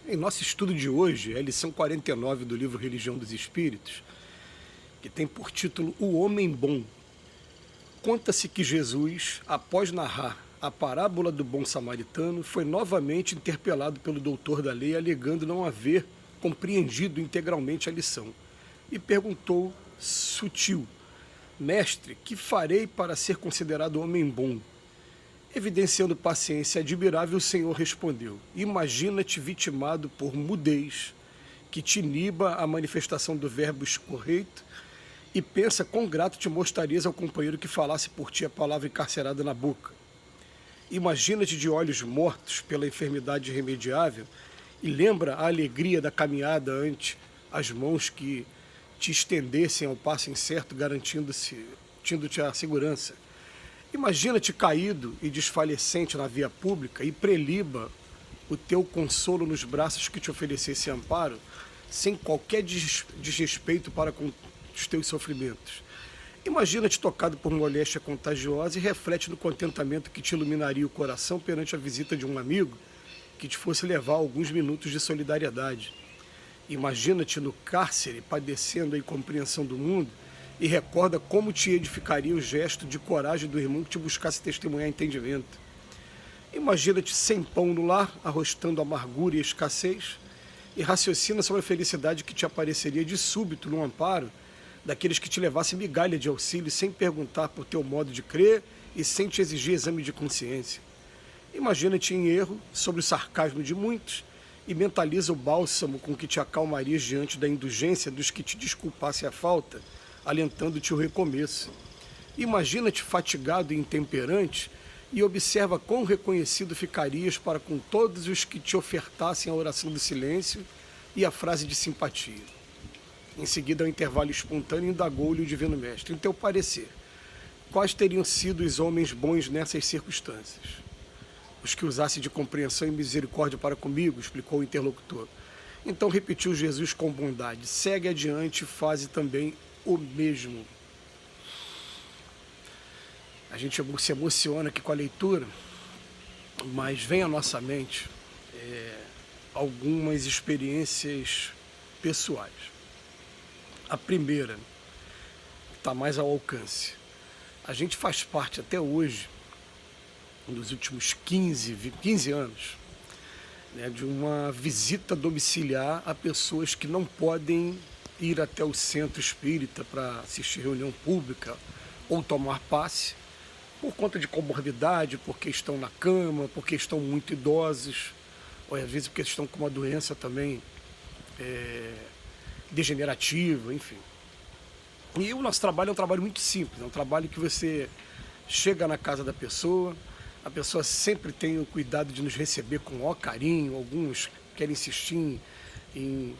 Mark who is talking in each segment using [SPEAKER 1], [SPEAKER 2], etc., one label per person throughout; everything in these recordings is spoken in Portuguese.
[SPEAKER 1] Em nosso estudo de hoje, é a lição 49 do livro Religião dos Espíritos, que tem por título O Homem Bom. Conta-se que Jesus, após narrar a parábola do bom samaritano, foi novamente interpelado pelo doutor da lei, alegando não haver compreendido integralmente a lição, e perguntou sutil: Mestre, que farei para ser considerado homem bom? Evidenciando paciência admirável, o Senhor respondeu: Imagina-te vitimado por mudez, que te iniba a manifestação do verbo escorreito, e pensa quão grato te mostrarias ao companheiro que falasse por ti a palavra encarcerada na boca. Imagina-te de olhos mortos pela enfermidade irremediável, e lembra a alegria da caminhada ante as mãos que te estendessem ao passo incerto, garantindo-te a segurança. Imagina-te caído e desfalecente na via pública e preliba o teu consolo nos braços que te oferecesse amparo, sem qualquer desrespeito para com os teus sofrimentos. Imagina-te tocado por moléstia contagiosa e reflete no contentamento que te iluminaria o coração perante a visita de um amigo que te fosse levar alguns minutos de solidariedade. Imagina-te no cárcere, padecendo a incompreensão do mundo, e recorda como te edificaria o gesto de coragem do irmão que te buscasse testemunhar entendimento. Imagina-te sem pão no lar, arrostando amargura e escassez, e raciocina sobre a felicidade que te apareceria de súbito no amparo daqueles que te levassem migalha de auxílio sem perguntar por teu modo de crer e sem te exigir exame de consciência. Imagina-te em erro, sobre o sarcasmo de muitos, e mentaliza o bálsamo com que te acalmarias diante da indulgência dos que te desculpassem a falta, alentando-te o recomeço. Imagina-te fatigado e intemperante e observa quão reconhecido ficarias para com todos os que te ofertassem a oração do silêncio e a frase de simpatia. Em seguida, ao intervalo espontâneo, indagou-lhe o Divino Mestre: em teu parecer, quais teriam sido os homens bons nessas circunstâncias? Os que usassem de compreensão e misericórdia para comigo, explicou o interlocutor. Então repetiu Jesus com bondade: segue adiante e faze também o mesmo. A gente se emociona aqui com a leitura, mas vem à nossa mente algumas experiências pessoais. A primeira está mais ao alcance. A gente faz parte até hoje, nos últimos 15 anos, né, de uma visita domiciliar a pessoas que não podem ir até o centro espírita para assistir reunião pública ou tomar passe, por conta de comorbidade, porque estão na cama, porque estão muito idosos, ou às vezes porque estão com uma doença também degenerativa, enfim. E o nosso trabalho é um trabalho muito simples, é um trabalho que você chega na casa da pessoa, a pessoa sempre tem o cuidado de nos receber com o maior carinho, alguns querem insistir em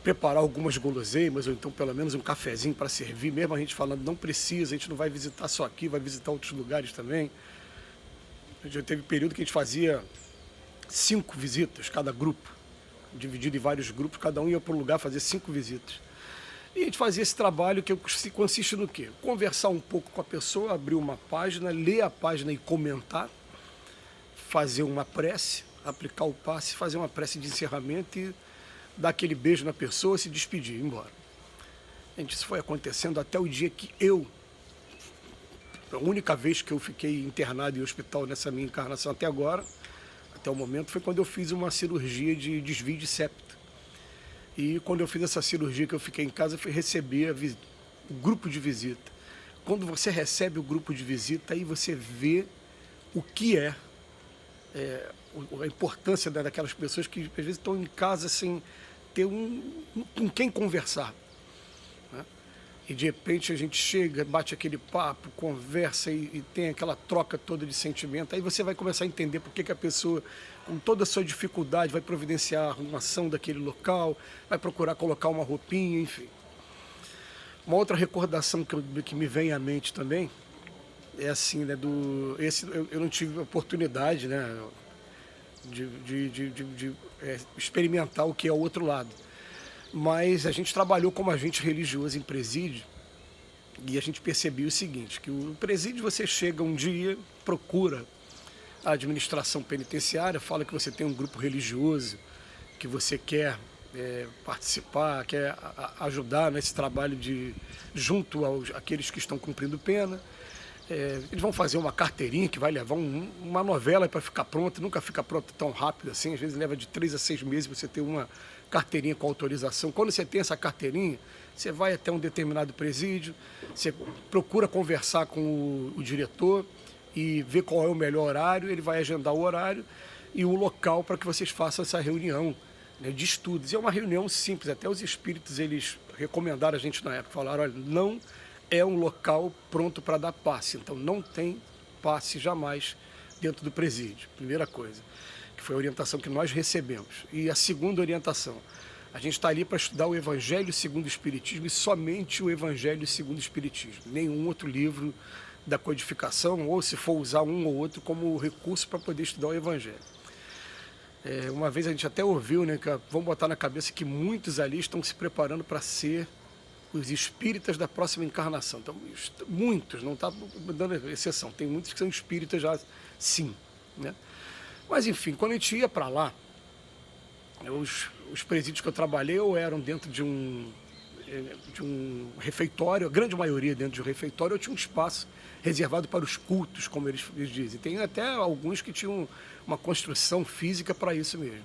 [SPEAKER 1] preparar algumas guloseimas, ou então pelo menos um cafezinho para servir, mesmo a gente falando, não precisa, a gente não vai visitar só aqui, vai visitar outros lugares também. Já teve período que a gente fazia 5 visitas, cada grupo, dividido em vários grupos, cada um ia para um lugar fazer 5 visitas. E a gente fazia esse trabalho que consiste no quê? Conversar um pouco com a pessoa, abrir uma página, ler a página e comentar, fazer uma prece, aplicar o passe, fazer uma prece de encerramento e dar aquele beijo na pessoa, se despedir, ir embora. Gente, isso foi acontecendo até o dia que a única vez que eu fiquei internado em hospital nessa minha encarnação até agora, até o momento, foi quando eu fiz uma cirurgia de desvio de septo. E quando eu fiz essa cirurgia que eu fiquei em casa, eu fui receber o grupo de visita. Quando você recebe o grupo de visita, aí você vê o que a importância daquelas pessoas que às vezes estão em casa sem ter com quem conversar, né? E de repente a gente chega, bate aquele papo, conversa e tem aquela troca toda de sentimento. Aí você vai começar a entender por que a pessoa, com toda a sua dificuldade, vai providenciar a arrumação daquele local, vai procurar colocar uma roupinha, enfim. Uma outra recordação que me vem à mente também é assim, né, eu não tive oportunidade, né, de experimentar o que é o outro lado. Mas a gente trabalhou como agente religioso em presídio e a gente percebeu o seguinte, que o presídio você chega um dia, procura a administração penitenciária, fala que você tem um grupo religioso que você quer participar, quer ajudar nesse trabalho junto àqueles que estão cumprindo pena. Eles vão fazer uma carteirinha que vai levar uma novela para ficar pronta, nunca fica pronta tão rápido assim, às vezes leva de 3 a 6 meses você ter uma carteirinha com autorização. Quando você tem essa carteirinha, você vai até um determinado presídio, você procura conversar com o diretor e ver qual é o melhor horário, ele vai agendar o horário e o local para que vocês façam essa reunião, né, de estudos. E é uma reunião simples, até os espíritos eles recomendaram a gente na época, falaram, olha, não é um local pronto para dar passe, então não tem passe jamais dentro do presídio, primeira coisa, que foi a orientação que nós recebemos. E a segunda orientação, a gente está ali para estudar o Evangelho segundo o Espiritismo e somente o Evangelho segundo o Espiritismo, nenhum outro livro da codificação, ou se for usar um ou outro como recurso para poder estudar o Evangelho. Uma vez a gente até ouviu, né, que vamos botar na cabeça que muitos ali estão se preparando para ser os espíritas da próxima encarnação. Então, muitos, não está dando exceção, tem muitos que são espíritas já, sim, né? Mas, enfim, quando a gente ia para lá, os presídios que eu trabalhei ou eram dentro de um refeitório, a grande maioria dentro de um refeitório, eu tinha um espaço reservado para os cultos, como eles dizem. Tem até alguns que tinham uma construção física para isso mesmo.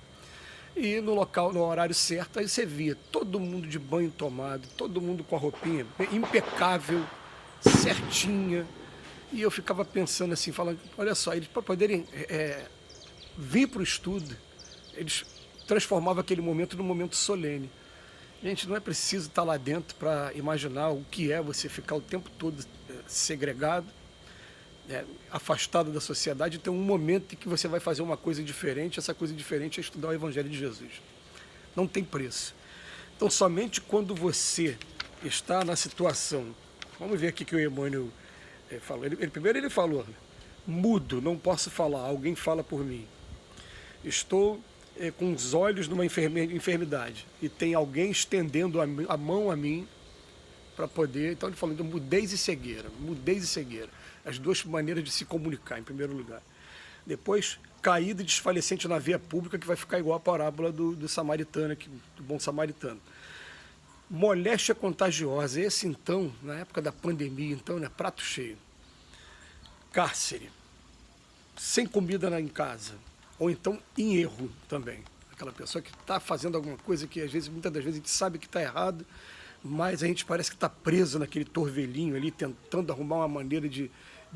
[SPEAKER 1] E no local, no horário certo, aí você via todo mundo de banho tomado, todo mundo com a roupinha impecável, certinha. E eu ficava pensando assim, falando, olha só, eles para poderem vir para o estudo, eles transformavam aquele momento num momento solene. Gente, não é preciso estar lá dentro para imaginar o que é você ficar o tempo todo segregado, afastado da sociedade, e ter um momento em que você vai fazer uma coisa diferente. Essa coisa diferente é estudar o Evangelho de Jesus. Não tem preço. Então, somente quando você está na situação... Vamos ver aqui que o Emmanuel falou. Primeiro ele falou, mudo, não posso falar, alguém fala por mim. Estou com os olhos numa enfermidade e tem alguém estendendo a mão a mim para poder... Então ele falou, então, mudez e cegueira, as duas maneiras de se comunicar, em primeiro lugar. Depois, caída e desfalecente na via pública, que vai ficar igual a parábola do samaritano, do bom samaritano. Moléstia contagiosa, esse então, na época da pandemia, então, né, prato cheio. Cárcere, sem comida em casa, ou então em erro também. Aquela pessoa que está fazendo alguma coisa que, às vezes, muitas das vezes, a gente sabe que está errado, mas a gente parece que está preso naquele torvelinho ali, tentando arrumar uma maneira de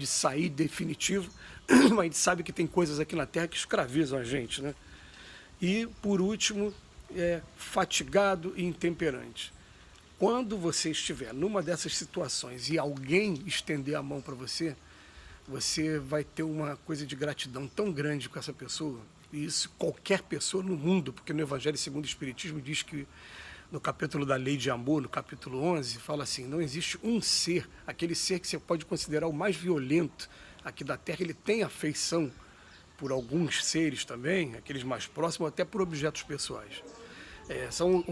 [SPEAKER 1] sair definitivo, mas a gente sabe que tem coisas aqui na Terra que escravizam a gente, né? E, por último, fatigado e intemperante. Quando você estiver numa dessas situações e alguém estender a mão para você, você vai ter uma coisa de gratidão tão grande com essa pessoa, e isso qualquer pessoa no mundo, porque no Evangelho segundo o Espiritismo diz que no capítulo da Lei de Amor, no capítulo 11, fala assim, não existe um ser, aquele ser que você pode considerar o mais violento aqui da Terra, ele tem afeição por alguns seres também, aqueles mais próximos, até por objetos pessoais. São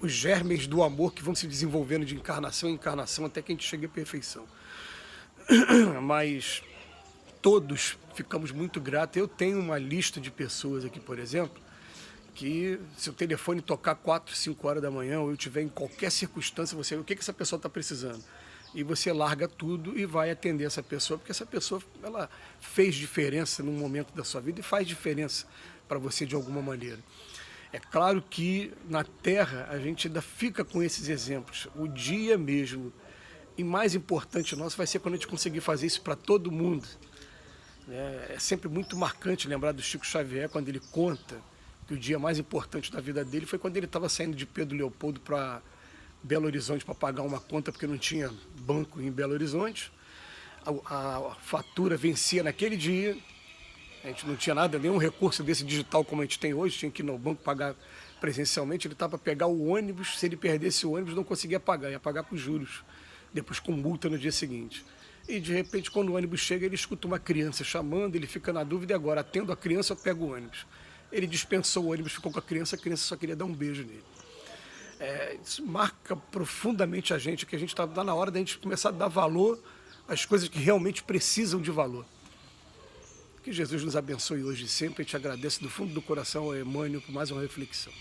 [SPEAKER 1] os germes do amor que vão se desenvolvendo de encarnação em encarnação até que a gente chegue à perfeição. Mas todos ficamos muito gratos. Eu tenho uma lista de pessoas aqui, por exemplo, que se o telefone tocar 4, 5 horas da manhã, ou eu tiver em qualquer circunstância, você vê o que essa pessoa está precisando. E você larga tudo e vai atender essa pessoa, porque essa pessoa ela fez diferença num momento da sua vida e faz diferença para você de alguma maneira. É claro que na Terra a gente ainda fica com esses exemplos. O dia mesmo, e mais importante nosso, vai ser quando a gente conseguir fazer isso para todo mundo. É sempre muito marcante lembrar do Chico Xavier, quando ele conta que o dia mais importante da vida dele foi quando ele estava saindo de Pedro Leopoldo para Belo Horizonte para pagar uma conta, porque não tinha banco em Belo Horizonte. A fatura vencia naquele dia, a gente não tinha nada, nenhum recurso desse digital como a gente tem hoje, tinha que ir no banco pagar presencialmente. Ele estava para pegar o ônibus, se ele perdesse o ônibus não conseguia pagar, ia pagar com juros, depois com multa no dia seguinte. E de repente, quando o ônibus chega, ele escuta uma criança chamando, ele fica na dúvida, e agora, atendo a criança ou pego o ônibus? Ele dispensou o ônibus, ficou com a criança só queria dar um beijo nele. Isso marca profundamente a gente, que a gente está na hora da gente começar a dar valor às coisas que realmente precisam de valor. Que Jesus nos abençoe hoje e sempre. Eu te agradeço do fundo do coração, Emmanuel, por mais uma reflexão.